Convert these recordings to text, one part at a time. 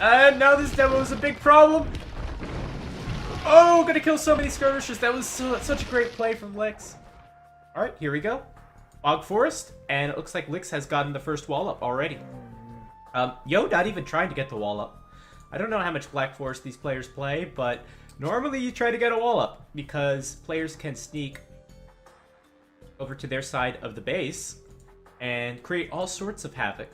And now this demo is a big problem. Oh, gonna kill so many skirmishers. That was such a great play from Lix. Alright, here we go. Bog Forest, and it looks like Lix has gotten the first wall up already. Yo, not even trying to get the wall up. I don't know how much Black Forest these players play, but normally you try to get a wall up because players can sneak over to their side of the base and create all sorts of havoc.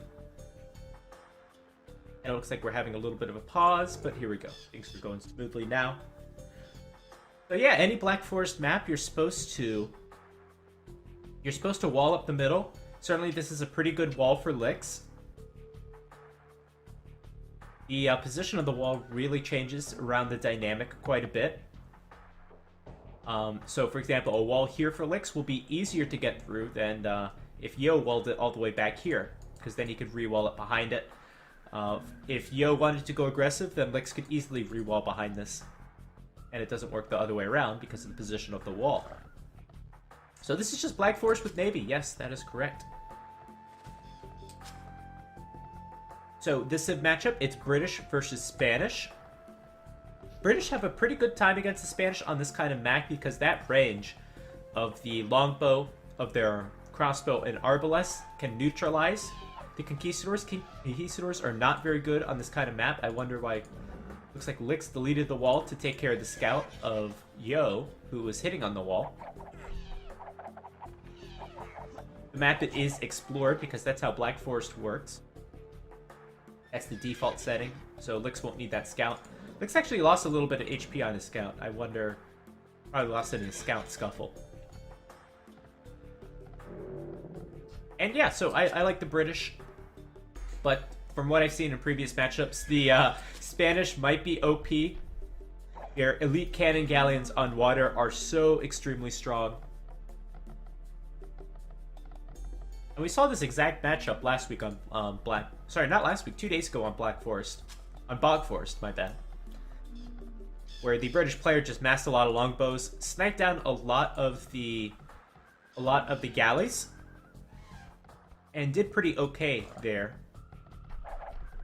And it looks like we're having a little bit of a pause, but here we go. Things are going smoothly now. So yeah, any Black Forest map, you're supposed to wall up the middle. Certainly this is a pretty good wall for Lix. The position of the wall really changes around the dynamic quite a bit. So for example, a wall here for Lix will be easier to get through than if Yo walled it all the way back here, because then he could re-wall it behind it. If Yo wanted to go aggressive, then Lix could easily re-wall behind this. And it doesn't work the other way around because of the position of the wall. So this is just Black Forest with Navy. Yes, that is correct. So this Civ matchup, it's British versus Spanish. British have a pretty good time against the Spanish on this kind of map because that range of the longbow, of their crossbow and arbalest can neutralize the Conquistadors. Conquistadors are not very good on this kind of map. I wonder why. Looks like Lix deleted the wall to take care of the scout of Yo, who was hitting on the wall. The map is explored because that's how Black Forest works. That's the default setting, so Lix won't need that scout. Lix actually lost a little bit of HP on his scout. I wonder, probably lost it in a scout scuffle. And yeah, so I like the British, but from what I've seen in previous matchups, the Spanish might be OP. Their elite cannon galleons on water are so extremely strong. And we saw this exact matchup last week on not last week, 2 days ago on Black Forest. On Bog Forest, my bad. Where the British player just massed a lot of longbows, sniped down a lot of the galleys, and did pretty okay there.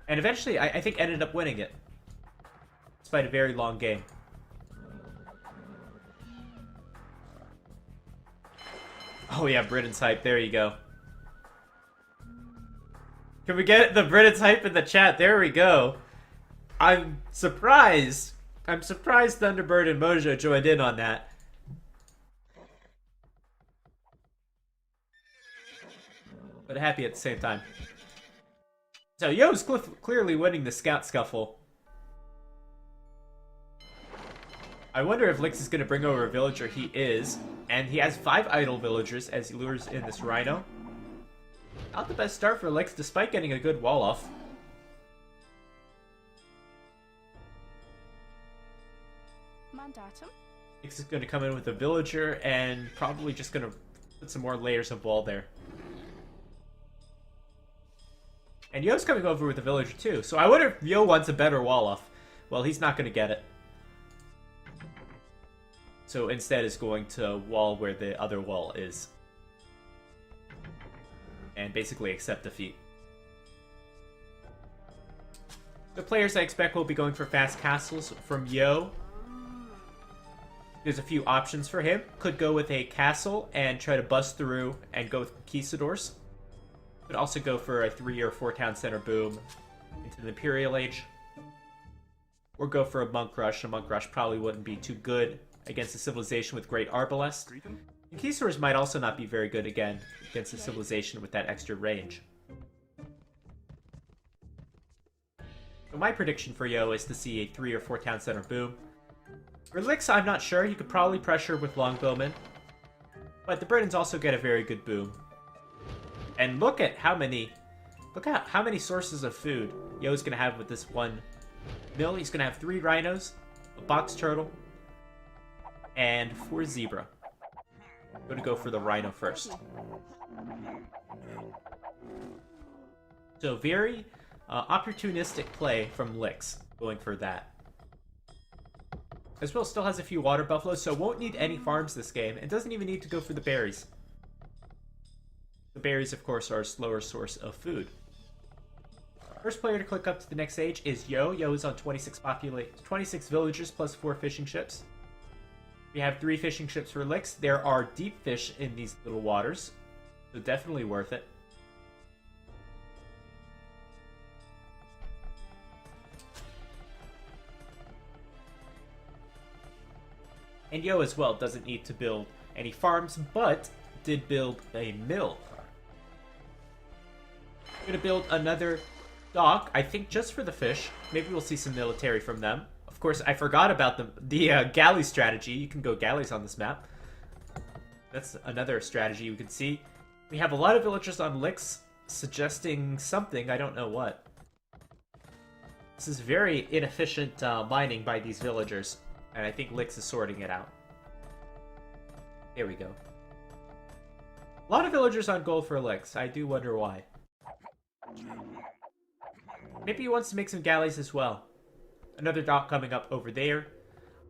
And eventually, I think ended up winning it. Despite a very long game. Oh yeah, Britain's hype. There you go. Can we get the Britain's hype in the chat? There we go. I'm surprised. I'm surprised Thunderbird and Mojo joined in on that. But happy at the same time. So Yo's clearly winning the scout scuffle. I wonder if Lix is going to bring over a villager. He is. And he has 5 idle villagers as he lures in this rhino. Not the best start for Lix, despite getting a good wall off. Mandatum. Lix is going to come in with a villager and probably just going to put some more layers of wall there. And Yo's coming over with a villager too. So I wonder if Yo wants a better wall off. Well, he's not going to get it. So instead is going to wall where the other wall is. And basically accept defeat. The players I expect will be going for fast castles from Yo. There's a few options for him. Could go with a castle and try to bust through and go with conquistadors. Could also go for a 3 or 4 town center boom into the Imperial Age. Or go for a monk rush. A monk rush probably wouldn't be too good against a civilization with great arbalest. Conquistadors might also not be very good again against a civilization with that extra range. So my prediction for Yo is to see a 3 or 4 town center boom. For Lix, I'm not sure. You could probably pressure with longbowmen. But the Britons also get a very good boom. And look at how many sources of food Yo's gonna have with this one mill. He's gonna have 3 rhinos, a box turtle, and 4 zebra. I'm gonna go for the rhino first. So very opportunistic play from Lix, going for that. As well, still has a few water buffaloes, so won't need any farms this game, and doesn't even need to go for the berries. The berries, of course, are a slower source of food. First player to click up to the next age is Yo. Yo is on 26 villagers plus 4 fishing ships. We have 3 fishing ships for Lix. There are deep fish in these little waters, so definitely worth it. And Yo as well doesn't need to build any farms, but did build a mill. I'm gonna build another dock, I think just for the fish. Maybe we'll see some military from them. Of course, I forgot about the galley strategy. You can go galleys on this map. That's another strategy you can see. We have a lot of villagers on Lix suggesting something, I don't know what. This is very inefficient mining by these villagers, and I think Lix is sorting it out. There we go. A lot of villagers on gold for Lix. I do wonder why. Maybe he wants to make some galleys as well. Another dock coming up over there.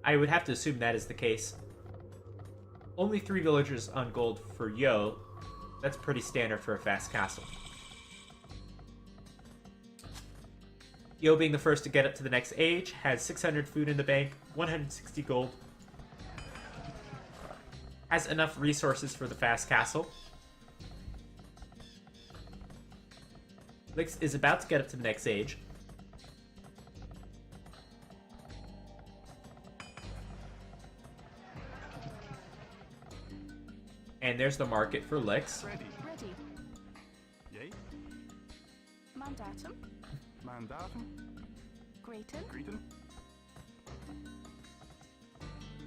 I would have to assume that is the case. Only 3 villagers on gold for Yo. That's pretty standard for a fast castle. Yo being the first to get up to the next age, has 600 food in the bank, 160 gold. Has enough resources for the fast castle. Lix is about to get up to the next age. And there's the market for Lix. Ready. Ready. Yay. Mandatum. Mandatum. Grayton. Greeting.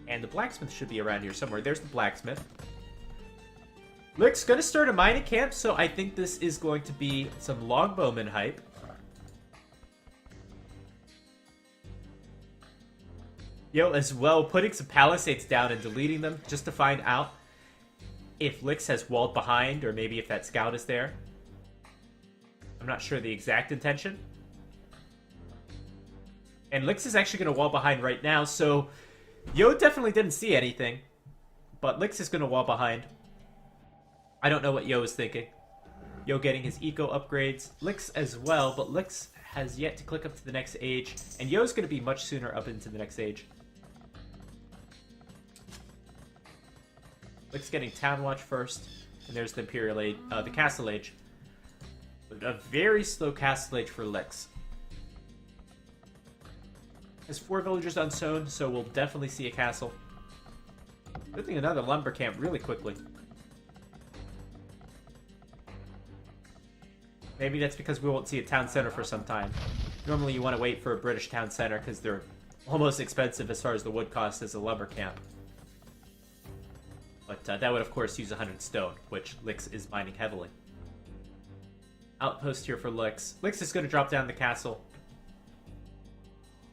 And the blacksmith should be around here somewhere. There's the blacksmith. Lix gonna start a mining camp, so I think this is going to be some longbowman hype. Yo, as well, putting some palisades down and deleting them just to find out if Lix has walled behind, or maybe if that scout is there. I'm not sure the exact intention. And Lix is actually going to wall behind right now, so Yo definitely didn't see anything. But Lix is going to wall behind. I don't know what Yo is thinking. Yo getting his eco upgrades. Lix as well, but Lix has yet to click up to the next age. And Yo's going to be much sooner up into the next age. Lix getting Town Watch first. And there's the Imperial Age, the Castle Age. But a very slow Castle Age for Lix. Has 4 villagers unsown, so we'll definitely see a castle. Building another lumber camp really quickly. Maybe that's because we won't see a town center for some time. Normally you want to wait for a British town center because they're almost expensive as far as the wood cost as a lumber camp. But that would of course use 100 stone, which Lix is mining heavily. Outpost here for Lix. Lix is going to drop down the castle.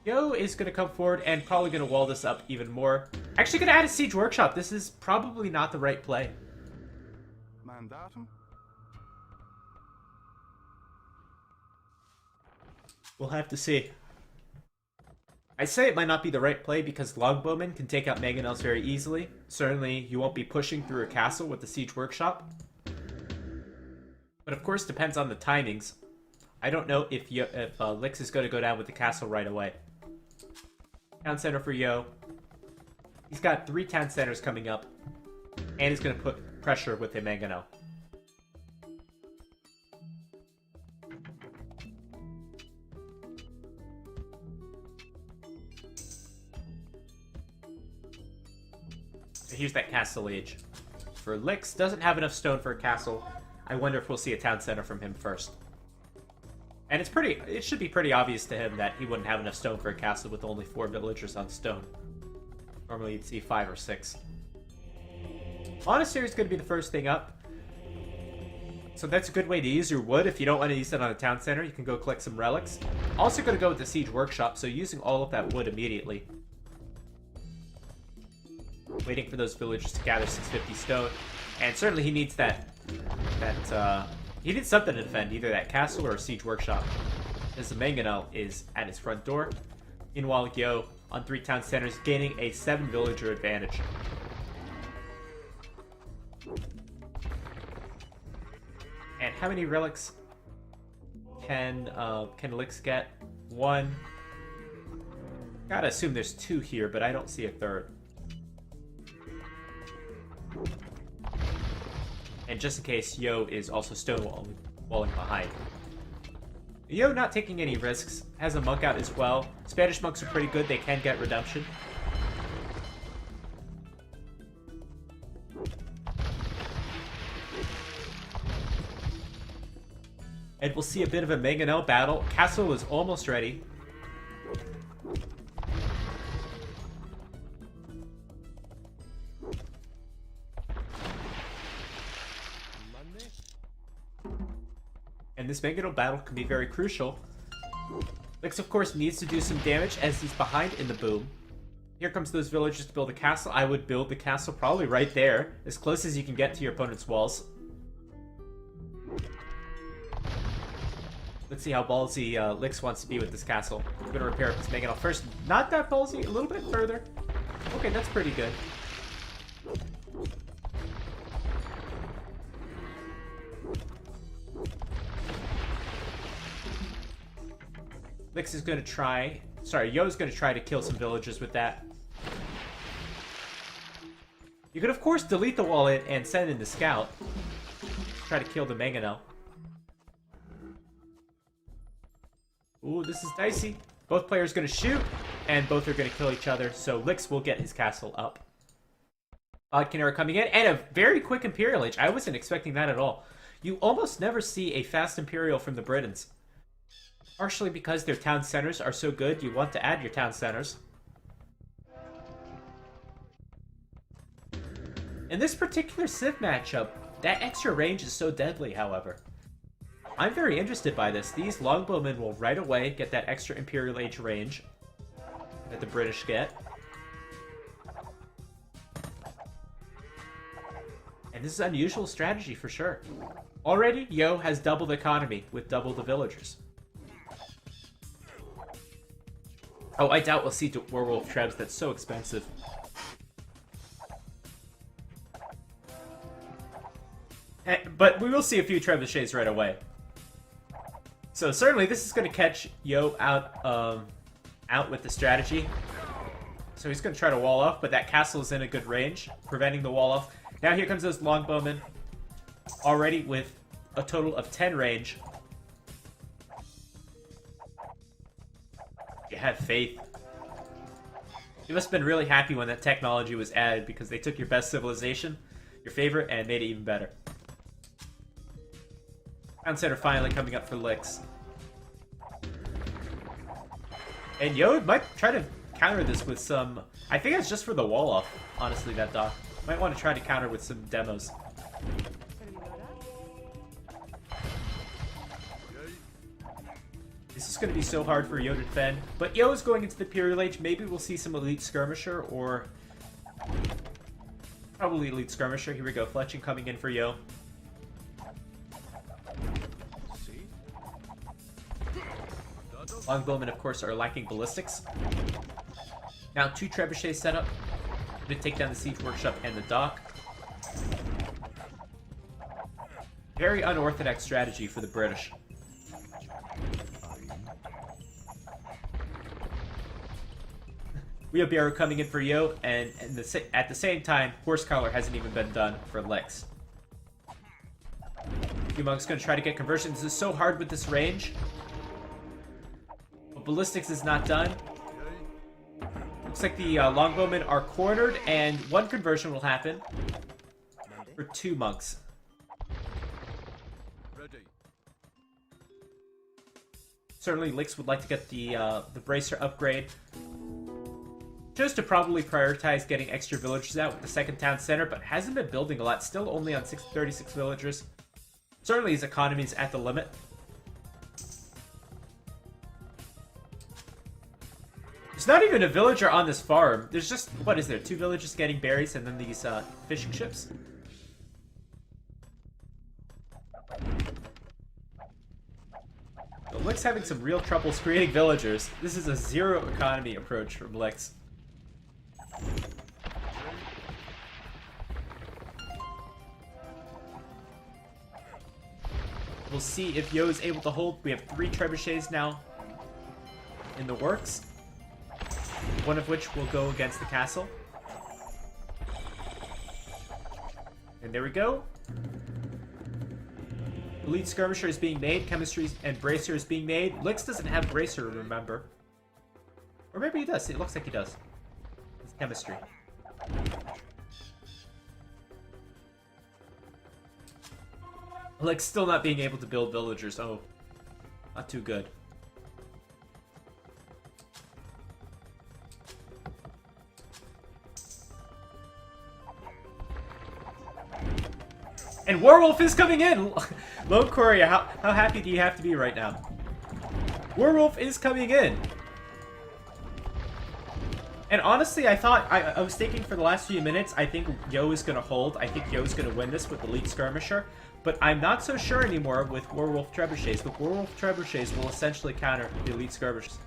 Yo is going to come forward and probably going to wall this up even more. Actually going to add a siege workshop. This is probably not the right play. Mandatum. We'll have to see. I say it might not be the right play because longbowmen can take out mangonels very easily. Certainly, you won't be pushing through a castle with the siege workshop. But of course, depends on the timings. I don't know if Lix is going to go down with the castle right away. Town center for Yo. He's got 3 town centers coming up. And he's going to put pressure with a mangonel. Here's that castle age. For Lix, doesn't have enough stone for a castle. I wonder if we'll see a town center from him first. And it should be pretty obvious to him that he wouldn't have enough stone for a castle with only 4 villagers on stone. Normally you'd see 5 or 6. Monastery is going to be the first thing up. So that's a good way to use your wood. If you don't want to use it on a town center, you can go collect some relics. Also going to go with the siege workshop, so using all of that wood immediately. Waiting for those villagers to gather 650 stone. And certainly he needs he needs something to defend, either that castle or a siege workshop. As the mangonel is at his front door. Meanwhile, Yo on 3 town centers, gaining a 7 villager advantage. And how many relics? can Lix get? One. Gotta assume there's two here, but I don't see a third. And just in case, Yo is also stonewalling behind. Yo not taking any risks, has a monk out as well. Spanish monks are pretty good, they can get redemption. And we'll see a bit of a mangonel battle. Castle is almost ready. And this mangonel battle can be very crucial. Lix, of course, needs to do some damage as he's behind in the boom. Here comes those villagers to build a castle. I would build the castle probably right there, as close as you can get to your opponent's walls. Let's see how ballsy Lix wants to be with this castle. I'm going to repair up this mangonel first. Not that ballsy, a little bit further. Okay, that's pretty good. Lix is going to try... Sorry, Yo's going to try to kill some villagers with that. You could, of course, delete the wall and send in the scout. Try to kill the mangonel. Ooh, this is dicey. Both players going to shoot, and both are going to kill each other, so Lix will get his castle up. Bodkin are coming in, and a very quick Imperial Age. I wasn't expecting that at all. You almost never see a fast Imperial from the Britons. Partially because their town centers are so good, you want to add your town centers. In this particular Civ matchup, that extra range is so deadly, however. I'm very interested by this. These longbowmen will right away get that extra Imperial Age range that the British get. And this is an unusual strategy for sure. Already, Yo has doubled the economy with double the villagers. Oh, I doubt we'll see Werewolf Trebs. That's so expensive. But we will see a few Trebuchets right away. So certainly this is going to catch Yo out with the strategy. So he's going to try to wall off, but that castle is in a good range, preventing the wall off. Now here comes those longbowmen, already with a total of 10 range. You have faith. You must have been really happy when that technology was added because they took your best civilization, your favorite, and made it even better. Town center finally coming up for Lix. And Yo might try to counter this with some... I think it's just for the wall off, honestly, that dock. Might want to try to counter with some demos. This is going to be so hard for Yo to defend. But Yo is going into the Imperial Age. Maybe we'll see some Elite Skirmisher or... Probably Elite Skirmisher. Here we go. Fletching coming in for Yo. Longbowmen, of course, are lacking ballistics. Now 2 trebuchets set up to take down the siege workshop and the dock. Very unorthodox strategy for the British. Wheelbarrow coming in for Yo, and at the same time, Horse Collar hasn't even been done for Lix. Monk's going to try to get conversion. This is so hard with this range. But ballistics is not done. Looks like the longbowmen are cornered, and 1 conversion will happen for 2 monks. Certainly, Lix would like to get the bracer upgrade. Chose to probably prioritize getting extra villagers out with the second town center, but hasn't been building a lot. Still only on 36 villagers. Certainly his economy is at the limit. There's not even a villager on this farm. There's just, what is there, 2 villagers getting berries and then these fishing ships? So Lix having some real troubles creating villagers. This is a zero economy approach from Lix. We'll see if Yo is able to hold. We have 3 trebuchets now in the works. One of which will go against the castle. And there we go. Elite Skirmisher is being made. Chemistry and Bracer is being made. Lix doesn't have Bracer, remember. Or maybe he does. It looks like he does. It's Chemistry. Lix still not being able to build villagers. Oh, not too good. And Werewolf is coming in! Lone Courier, how happy do you have to be right now? Werewolf is coming in! And honestly, I thought, I was thinking for the last few minutes, I think Yo is going to hold. I think Yo is going to win this with the Elite Skirmisher. But I'm not so sure anymore with Werewolf Trebuchets. The Werewolf Trebuchets will essentially counter the Elite Skirmishers.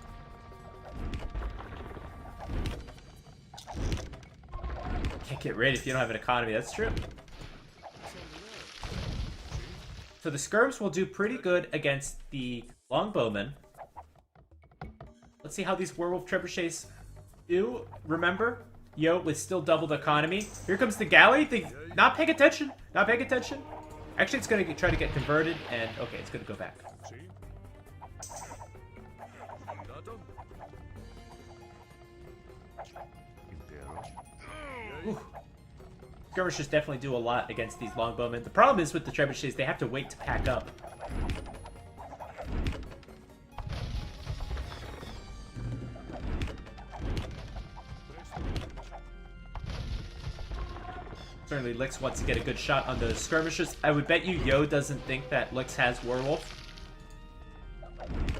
Can't get rid if you don't have an economy, that's true. So the Skirms will do pretty good against the Longbowmen. Let's see how these Werewolf Trebuchets do. Remember, Yo with still doubled economy. Here comes the galley. Not paying attention. Not paying attention. Actually, it's going to try to get converted, and okay, it's going to go back. Ooh. Skirmishers definitely do a lot against these longbowmen. The problem is with the trebuchets, they have to wait to pack up. Certainly Lix wants to get a good shot on the skirmishers. I would bet you Yo doesn't think that Lix has Werewolf.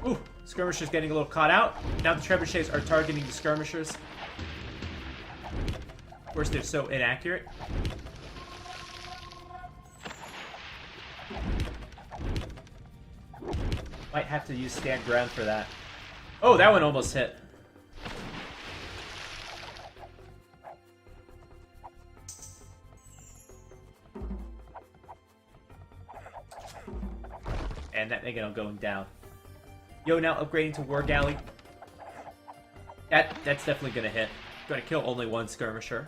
Ooh, skirmishers getting a little caught out. Now the trebuchets are targeting the skirmishers. Of course, they're so inaccurate. Might have to use stand ground for that. Oh, that one almost hit. And that again, I'm going down. Yo, now upgrading to War Galley. That's definitely gonna hit. Gonna kill only one skirmisher.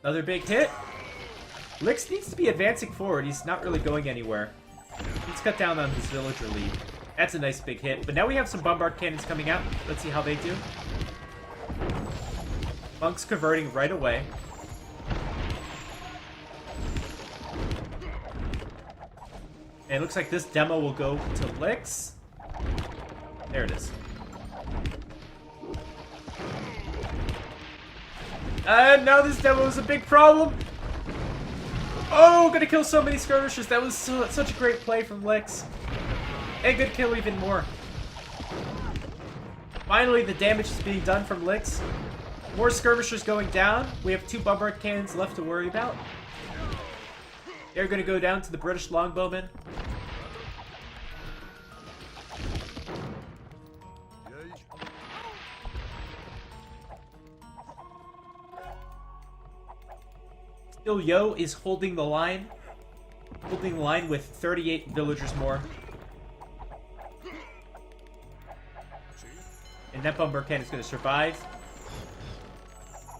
Another big hit. Lix needs to be advancing forward. He's not really going anywhere. He's cut down on his villager lead. That's a nice big hit. But now we have some bombard cannons coming out. Let's see how they do. Monk's converting right away. And it looks like this demo will go to Lix. There it is. And now this demo is a big problem. Oh, gonna kill so many skirmishers. That was such a great play from Lix. And gonna kill even more. Finally, the damage is being done from Lix. More skirmishers going down. We have 2 bombard cannons left to worry about. They're gonna go down to the British longbowmen. Still, Yo is holding the line. Holding the line with 38 villagers more. And that bomber cannon is going to survive.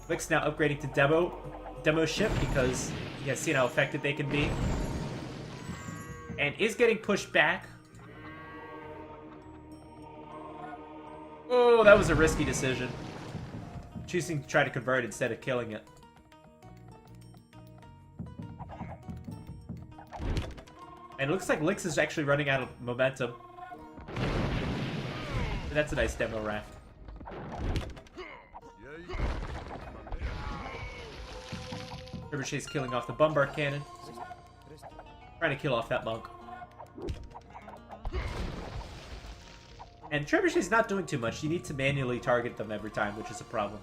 Lix now upgrading to demo ship because he has seen how effective they can be. And is getting pushed back. Oh, that was a risky decision. Choosing to try to convert instead of killing it. And it looks like Lix is actually running out of momentum. But that's a nice demo raft. Trebuchet's killing off the bombard cannon. Trying to kill off that monk. And Trebuchet's not doing too much. You need to manually target them every time, which is a problem.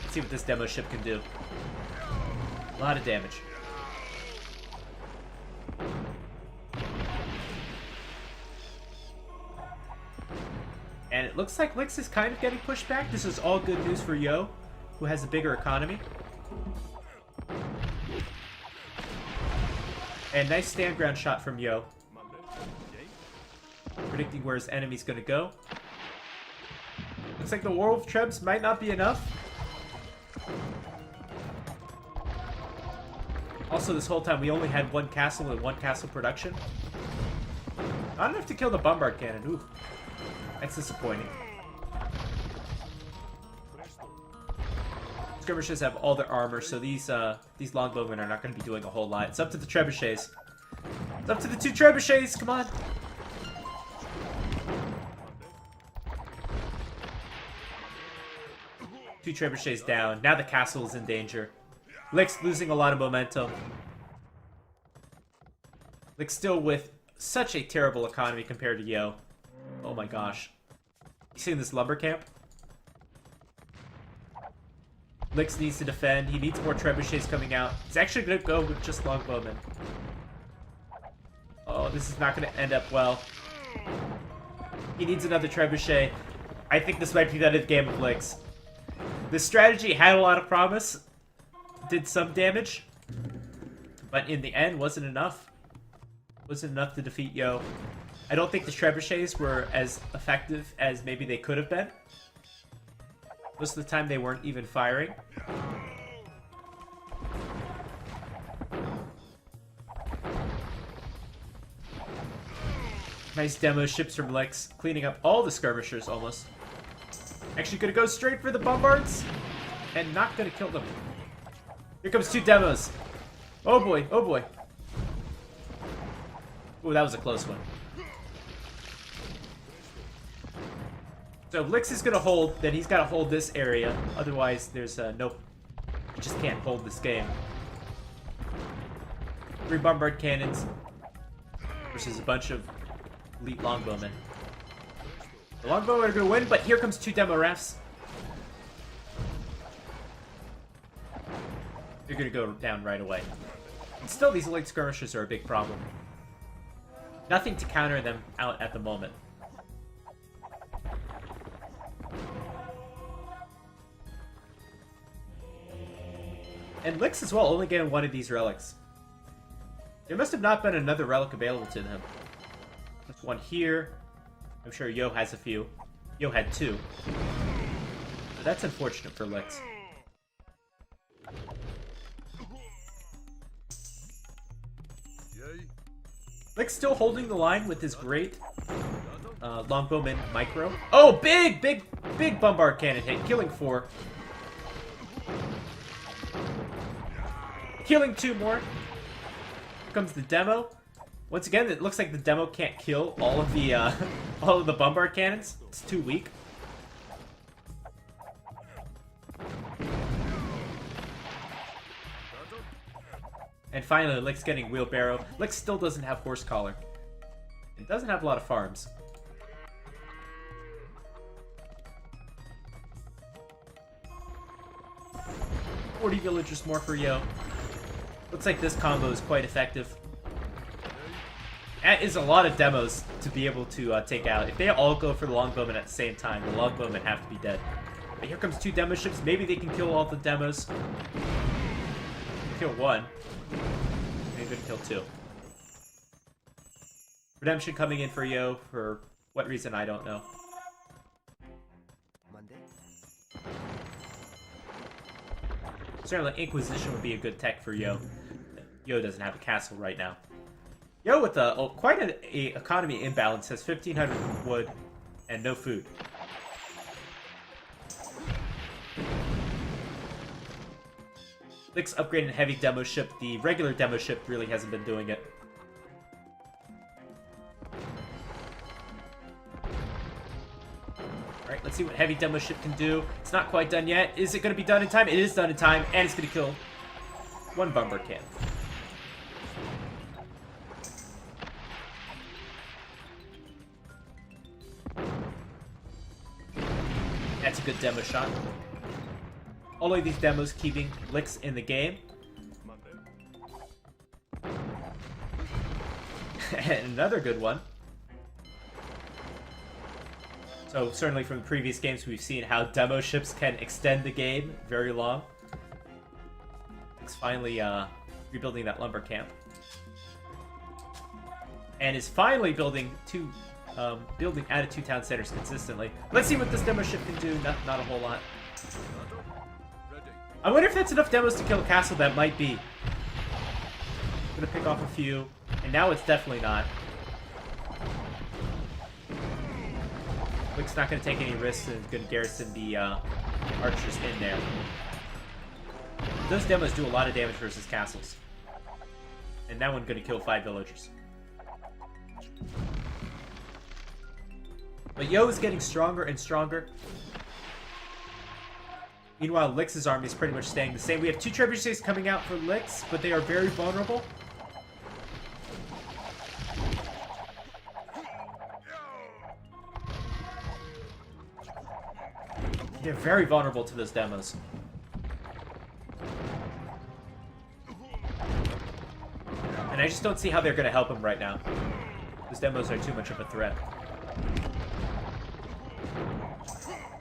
Let's see what this demo ship can do. A lot of damage. And it looks like Lix is kind of getting pushed back. This is all good news for Yo, who has a bigger economy. And nice stand ground shot from Yo. Predicting where his enemy's gonna go. Looks like the Werewolf Trebs might not be enough. Also, this whole time we only had one castle and one castle production. Not enough to kill the bombard cannon. Ooh, that's disappointing. Skirmishers have all their armor, so these longbowmen are not going to be doing a whole lot. It's up to the trebuchets. It's up to the 2 trebuchets. Come on. Two trebuchets down. Now the castle is in danger. Lix losing a lot of momentum. Lix still with such a terrible economy compared to Yo. Oh my gosh. You seeing this lumber camp? Lix needs to defend. He needs more trebuchets coming out. He's actually going to go with just longbowmen. Oh, this is not going to end up well. He needs another trebuchet. I think this might be the end of the game of Lix. This strategy had a lot of promise. Did some damage. But in the end, wasn't enough. Wasn't enough to defeat Yo. I don't think the trebuchets were as effective as maybe they could have been. Most of the time they weren't even firing. Nice demo ships from Lix, cleaning up all the skirmishers almost. Actually gonna go straight for the bombards and not gonna kill them. Here comes 2 demos. Oh boy, oh boy. Ooh, that was a close one. So if Lix is gonna hold, then he's gotta hold this area. Otherwise, there's no... You just can't hold this game. 3 bombard cannons versus a bunch of elite longbowmen. The longbowmen are gonna win, but here comes 2 demo refs. They're gonna go down right away. And still, these elite skirmishers are a big problem. Nothing to counter them out at the moment. And Lix as well, only getting 1 of these relics. There must have not been another relic available to them. There's 1 here. I'm sure Yo has a few. Yo had 2. But that's unfortunate for Lix. Lix still holding the line with his great longbowman micro. Oh, big bombard cannon hit, killing 4. Killing 2 more. Here comes the demo. Once again, it looks like the demo can't kill all of the all of the bombard cannons. It's too weak. And finally, Lix getting wheelbarrow. Lix still doesn't have horse collar. It doesn't have a lot of farms. "40 villagers more for Yo." Looks like this combo is quite effective. That is a lot of demos to be able to take out. If they all go for the longbowmen at the same time, the longbowmen have to be dead. But here comes 2 demo ships. Maybe they can kill all the demos. Kill 1. Maybe kill 2. Redemption coming in for Yo for what reason, I don't know. Certainly Inquisition would be a good tech for Yo. Yo doesn't have a castle right now. Yo with quite an economy imbalance has 1,500 wood and no food. Lix upgraded heavy demo ship. The regular demo ship really hasn't been doing it. Alright, let's see what heavy demo ship can do. It's not quite done yet. Is it going to be done in time? It is done in time, and it's going to kill 1 bombard cannon. That's a good demo shot. All of these demos keeping Lix in the game. And another good one. So certainly from the previous games, we've seen how demo ships can extend the game very long. It's finally rebuilding that lumber camp. And is finally building out of 2 town centers consistently. Let's see what this demo ship can do. Not a whole lot. I wonder if that's enough demos to kill a castle. That might be. I'm gonna pick off a few, and now it's definitely not. Lick's not gonna take any risks and is gonna garrison the archers in there. Those demos do a lot of damage versus castles. And that one gonna kill 5 villagers. But Yo is getting stronger and stronger. Meanwhile, Lix's army is pretty much staying the same. We have 2 trebuchets coming out for Lix, but they are very vulnerable. They're very vulnerable to those demos. And I just don't see how they're going to help him right now. Those demos are too much of a threat.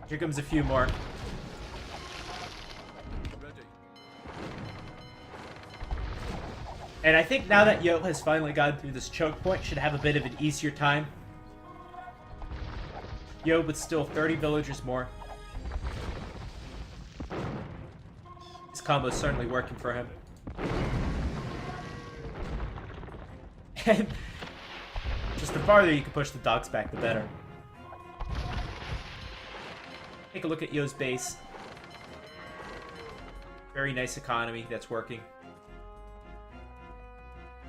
Here comes a few more. And I think now that Yo has finally gotten through this choke point, should have a bit of an easier time. Yo with still 30 villagers more. This combo is certainly working for him. And just the farther you can push the dogs back, the better. Take a look at Yo's base. Very nice economy that's working.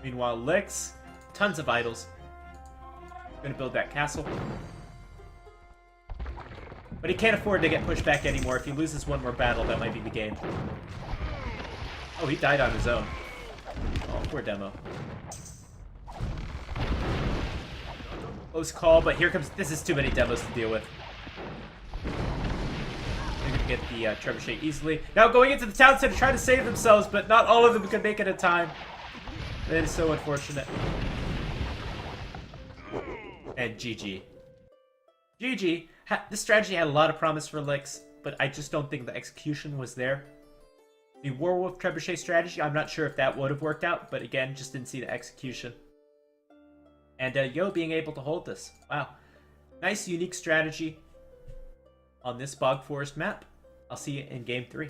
Meanwhile, Lix, tons of idols. Gonna build that castle. But he can't afford to get pushed back anymore. If he loses one more battle, that might be the game. Oh, he died on his own. Oh, poor demo. Close call, but here comes... This is too many demos to deal with. They're gonna get the trebuchet easily. Now going into the town center, trying to save themselves, but not all of them can make it in time. That is so unfortunate. And GG. GG. This strategy had a lot of promise for Lix, but I just don't think the execution was there. The Warwolf Trebuchet strategy, I'm not sure if that would have worked out, but again, just didn't see the execution. And Yo being able to hold this. Wow. Nice, unique strategy on this Bog Forest map. I'll see you in Game 3.